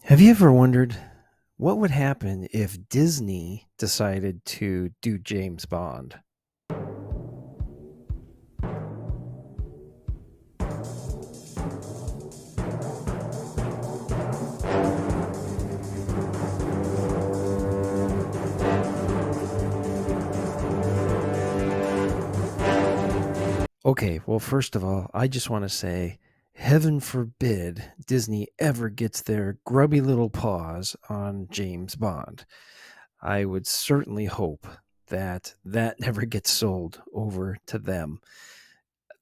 Have you ever wondered what would happen if Disney decided to do James Bond? Okay, well, first of all, I just want to say, heaven forbid Disney ever gets their grubby little paws on James Bond. I would certainly hope that that never gets sold over to them.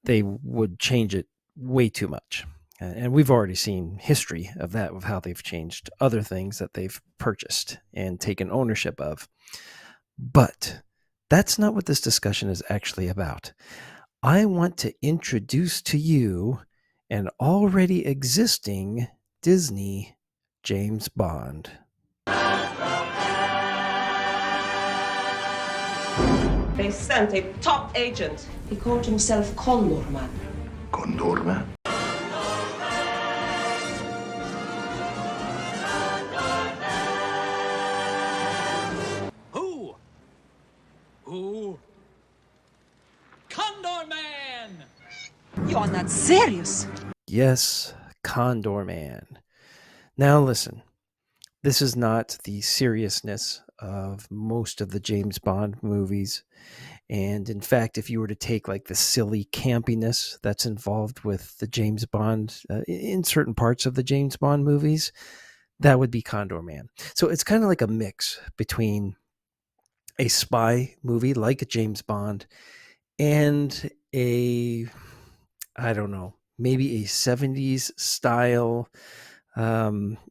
They would change it way too much. And we've already seen history of that, of how they've changed other things that they've purchased and taken ownership of. But that's not what this discussion is actually about. I want to introduce to you an already existing Disney James Bond. They sent a top agent. He called himself Condorman. Condorman? Who? Condorman! You are not serious. Yes, Condorman. Now listen, this is not the seriousness of most of the James Bond movies. And in fact, if you were to take like the silly campiness that's involved with the James Bond, in certain parts of the James Bond movies, that would be Condorman. So it's kind of like a mix between a spy movie like a James Bond and I don't know, maybe a 70s style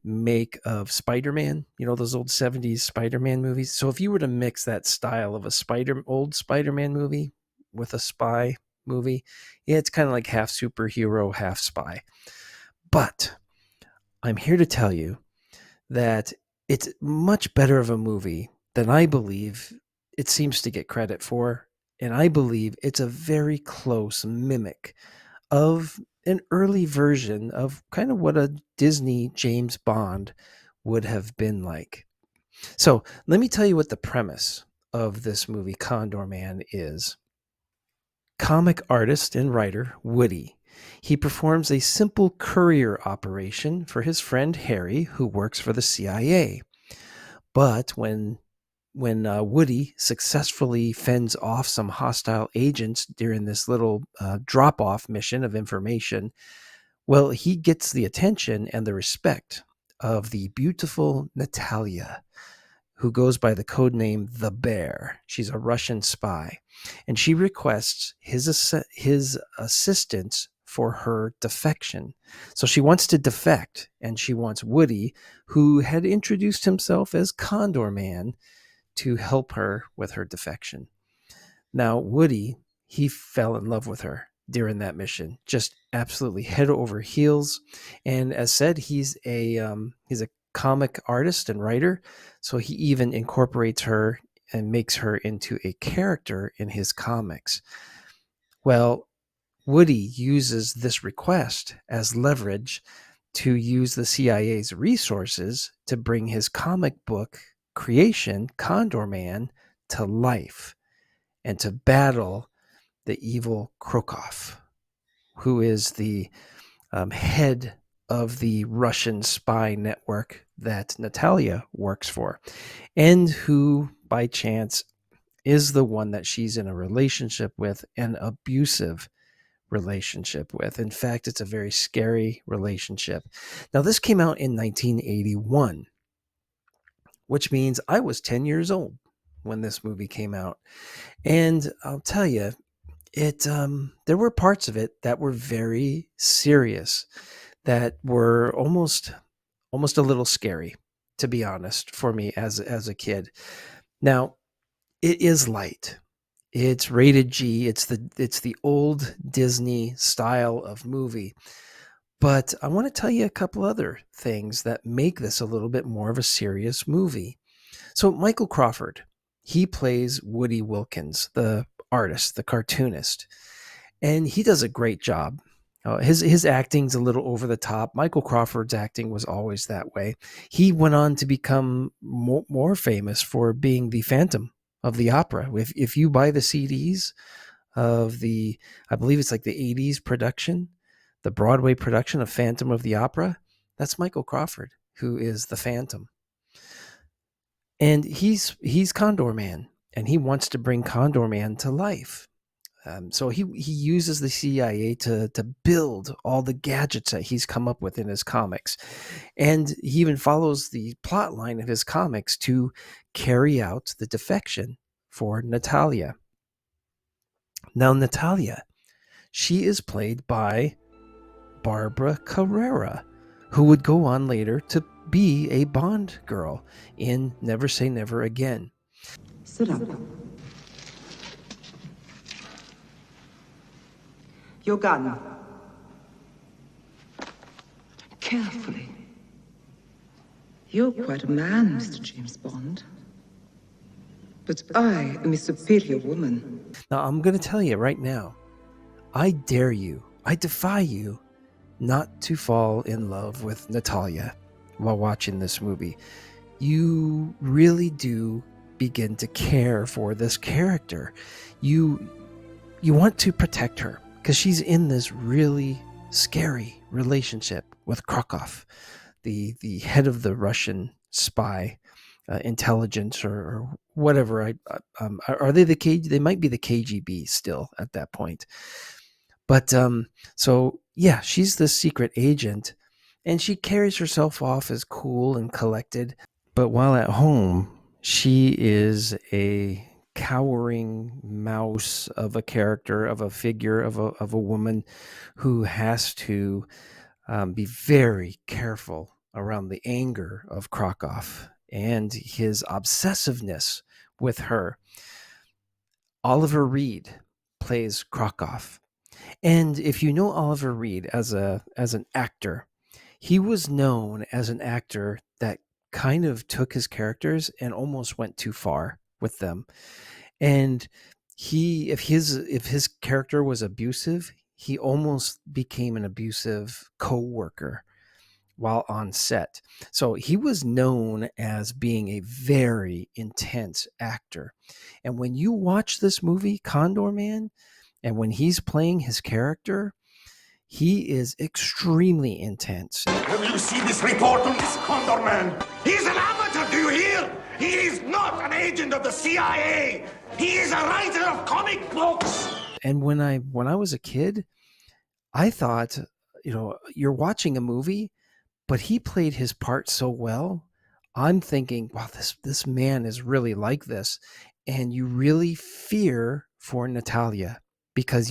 make of Spider-Man, those old 70s Spider-Man movies. So if you were to mix that style of a old Spider-Man movie with a spy movie, yeah, it's kind of like half superhero, half spy. But I'm here to tell you that it's much better of a movie than I believe it seems to get credit for. And I believe it's a very close mimic of an early version of kind of what a Disney James Bond would have been like. So let me tell you what the premise of this movie, Condor Man, is. Comic artist and writer Woody. He performs a simple courier operation for his friend Harry, who works for the CIA. But when Woody successfully fends off some hostile agents during this little drop-off mission of information, well, he gets the attention and the respect of the beautiful Natalia, who goes by the code name The Bear. She's a Russian spy, and she requests his assistance for her defection. So she wants to defect, and she wants Woody, who had introduced himself as Condor Man, to help her with her defection. Now, Woody, he fell in love with her during that mission, just absolutely head over heels. And as said, he's a comic artist and writer, so he even incorporates her and makes her into a character in his comics. Well, Woody uses this request as leverage to use the CIA's resources to bring his comic book creation, Condor Man, to life and to battle the evil Krokov, who is the head of the Russian spy network that Natalia works for, and who, by chance, is the one that she's in a relationship with, an abusive relationship with. In fact, it's a very scary relationship. Now, this came out in 1981, which means I was 10 years old when this movie came out. And I'll tell you, there were parts of it that were very serious, that were almost a little scary, to be honest, for me as a kid. Now, it is light. It's rated G. It's the old Disney style of movie. But I want to tell you a couple other things that make this a little bit more of a serious movie. So Michael Crawford, he plays Woody Wilkins, the artist, the cartoonist, and he does a great job. His acting's a little over the top. Michael Crawford's acting was always that way. He went on to become more famous for being the Phantom of the Opera. If you buy the CDs of the, I believe it's like the 80s production, the Broadway production of Phantom of the Opera, that's Michael Crawford, who is the Phantom. And he's Condorman, and he wants to bring Condorman to life. So he uses the CIA to build all the gadgets that he's come up with in his comics, and he even follows the plot line of his comics to carry out the defection for Natalia. Now Natalia, she is played by Barbara Carrera, who would go on later to be a Bond girl in Never Say Never Again. Sit up. Your gun. Carefully. You're quite a man, Mr. James Bond. But I am a superior woman. Now, I'm going to tell you right now, I dare you, I defy you not to fall in love with Natalia while watching this movie. You really do begin to care for this character. You want to protect her because she's in this really scary relationship with Krakow, the head of the Russian spy intelligence or whatever. Are they the KGB? They might be the KGB still at that point. But so yeah, she's the secret agent, and she carries herself off as cool and collected. But while at home, she is a cowering mouse of a character, of a figure, of a woman who has to be very careful around the anger of Krakow and his obsessiveness with her. Oliver Reed plays Krakow. And if you know Oliver Reed as an actor, he was known as an actor that kind of took his characters and almost went too far with them. And if his character was abusive, he almost became an abusive co-worker while on set. So he was known as being a very intense actor. And when you watch this movie, Condorman, and when he's playing his character, he is extremely intense. Have you seen this report on this Condorman? He's an amateur, do you hear? He is not an agent of the CIA. He is a writer of comic books. And when I was a kid, I thought, you're watching a movie, but he played his part so well. I'm thinking, wow, this man is really like this. And you really fear for Natalia because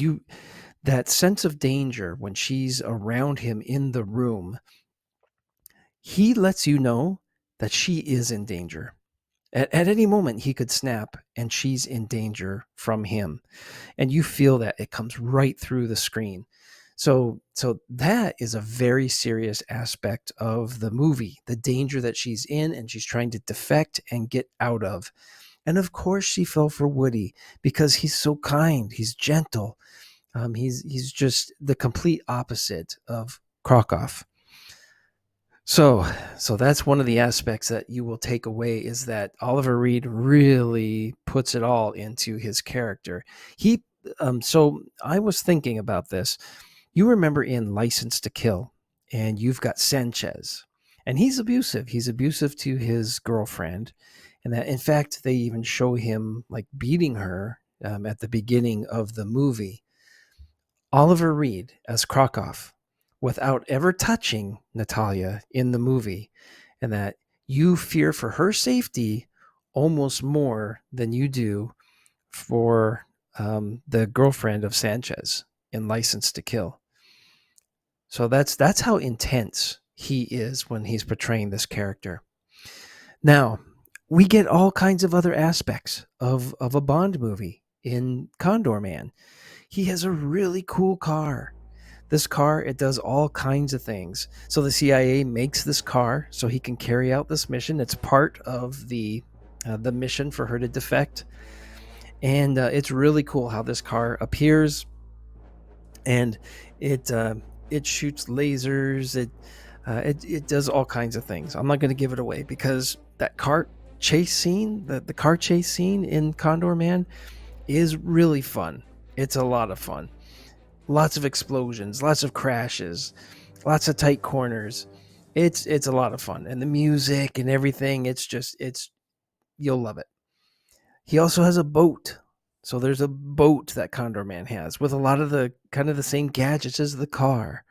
that sense of danger when she's around him in the room, he lets you know that she is in danger. At any moment, he could snap and she's in danger from him. And you feel that it comes right through the screen. So that is a very serious aspect of the movie, the danger that she's in and she's trying to defect and get out of. And of course, she fell for Woody because he's so kind, he's gentle. He's just the complete opposite of Krakow. So that's one of the aspects that you will take away is that Oliver Reed really puts it all into his character. So I was thinking about this. You remember in License to Kill, and you've got Sanchez, and he's abusive. He's abusive to his girlfriend, and that in fact they even show him like beating her at the beginning of the movie. Oliver Reed as Krakow, without ever touching Natalia in the movie, and that you fear for her safety almost more than you do for the girlfriend of Sanchez in License to Kill. So that's how intense he is when he's portraying this character. Now, we get all kinds of other aspects of a Bond movie in Condorman. He has a really cool car. This car, it does all kinds of things. So the CIA makes this car so he can carry out this mission. It's part of the mission for her to defect. And it's really cool how this car appears. and it it shoots lasers. It does all kinds of things. I'm not going to give it away because that car chase scene, the car chase scene in Condorman, is really fun. It's a lot of fun. Lots of explosions, lots of crashes, lots of tight corners. It's a lot of fun, and the music and everything. It's you'll love it. He also has a boat. So there's a boat that Condorman has with a lot of the kind of the same gadgets as the car.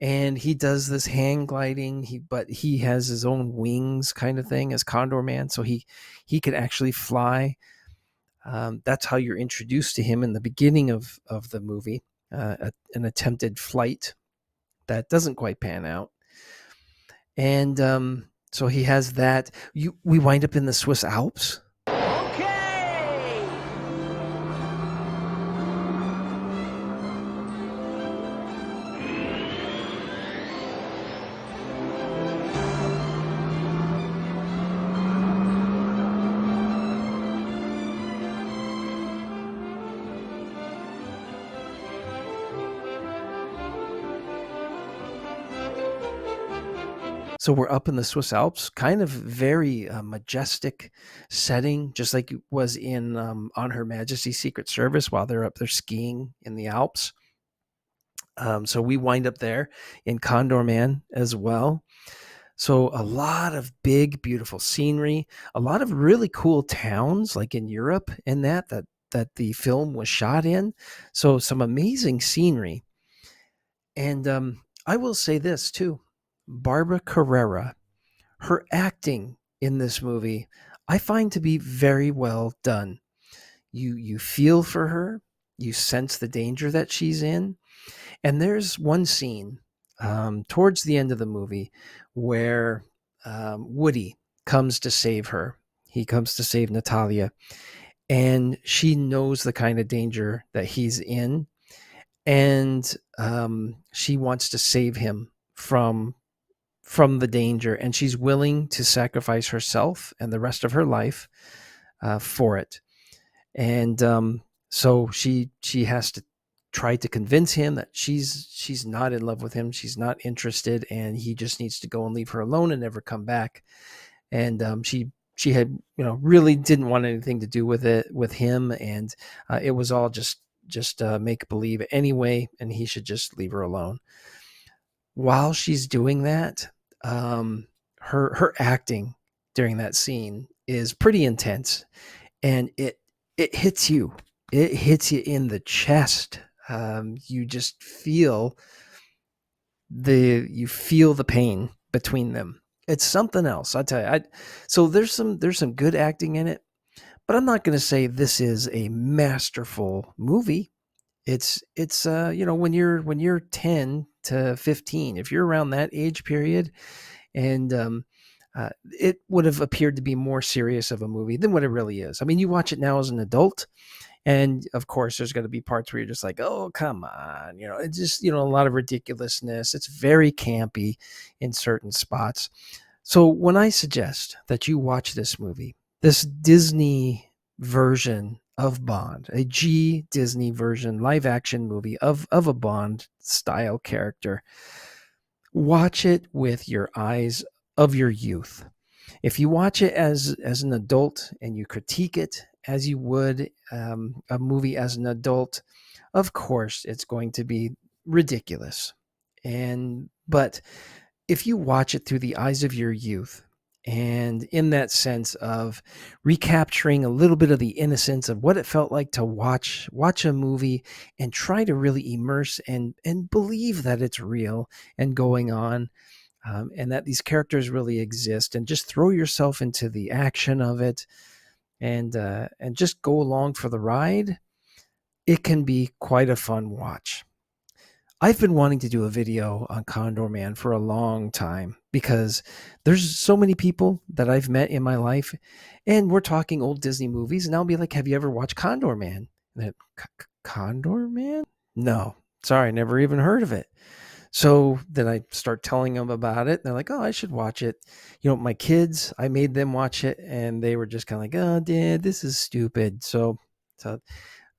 And he does this hang gliding, but he has his own wings kind of thing as Condorman, so he can actually fly. That's how you're introduced to him in the beginning of the movie, an attempted flight that doesn't quite pan out. And so he has that. We wind up in the Swiss Alps. So we're up in the Swiss Alps, kind of very majestic setting, just like it was in On Her Majesty's Secret Service while they're up there skiing in the Alps. So we wind up there in Condorman as well. So a lot of big, beautiful scenery, a lot of really cool towns, like in Europe, and that the film was shot in. So some amazing scenery. And I will say this too, Barbara Carrera, her acting in this movie, I find to be very well done. You feel for her, you sense the danger that she's in, and there's one scene towards the end of the movie where Woody comes to save her. He comes to save Natalia, and she knows the kind of danger that he's in, and she wants to save him from the danger, and she's willing to sacrifice herself and the rest of her life for it. And so she has to try to convince him that she's not in love with him, she's not interested, and he just needs to go and leave her alone and never come back. And she had really didn't want anything to do with him, and it was all just make believe anyway, and he should just leave her alone. While she's doing that, her acting during that scene is pretty intense, and it hits you. It hits you in the chest. You just feel the pain between them. It's something else, I tell you. So there's some good acting in it, but I'm not going to say this is a masterful movie. It's when you're 10 to 15, if you're around that age period, and it would have appeared to be more serious of a movie than what it really is. I mean, you watch it now as an adult, and of course there's going to be parts where you're just like, oh, come on, it's just a lot of ridiculousness. It's very campy in certain spots. So when I suggest that you watch this movie, this Disney version of Bond, a Disney version live action movie of a Bond style character, watch it with your eyes of your youth. If you watch it as an adult and you critique it as you would a movie as an adult, of course it's going to be ridiculous. But if you watch it through the eyes of your youth, and in that sense of recapturing a little bit of the innocence of what it felt like to watch a movie and try to really immerse and believe that it's real and going on, and that these characters really exist, and just throw yourself into the action of it, and just go along for the ride, it can be quite a fun watch. I've been wanting to do a video on Condorman for a long time because there's so many people that I've met in my life, and we're talking old Disney movies, and I'll be like, have you ever watched Condorman? And Condorman? No, sorry, never even heard of it. So then I start telling them about it, and they're like, oh, I should watch it. My kids, I made them watch it, and they were just kind of like, oh, Dad, this is stupid. So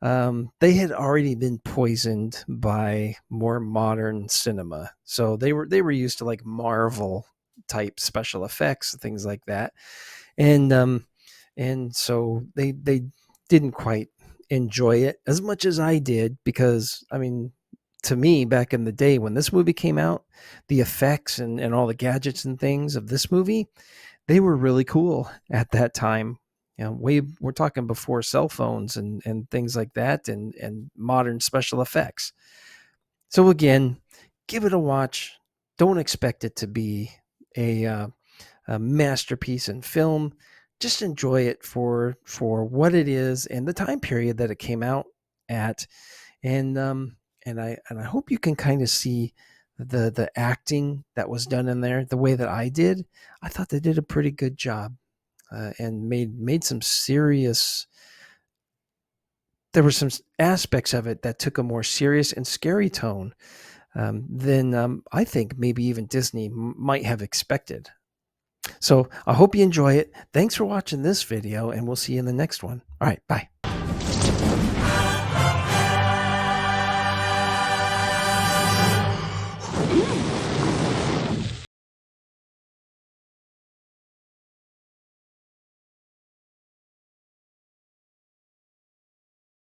they had already been poisoned by more modern cinema, so they were used to like Marvel type special effects and things like that, and so they didn't quite enjoy it as much as I did, because I mean, to me, back in the day when this movie came out, the effects and all the gadgets and things of this movie, they were really cool at that time. You know, we're talking before cell phones and things like that, and modern special effects. So again, give it a watch. Don't expect it to be a, a masterpiece in film. Just enjoy it for what it is and the time period that it came out at, and I hope you can kind of see the acting that was done in there the way that I did. I thought they did a pretty good job, and made some serious. There were some aspects of it that took a more serious and scary tone, than I think maybe even Disney might have expected. So I hope you enjoy it. Thanks for watching this video, and we'll see you in the next one. All right, bye.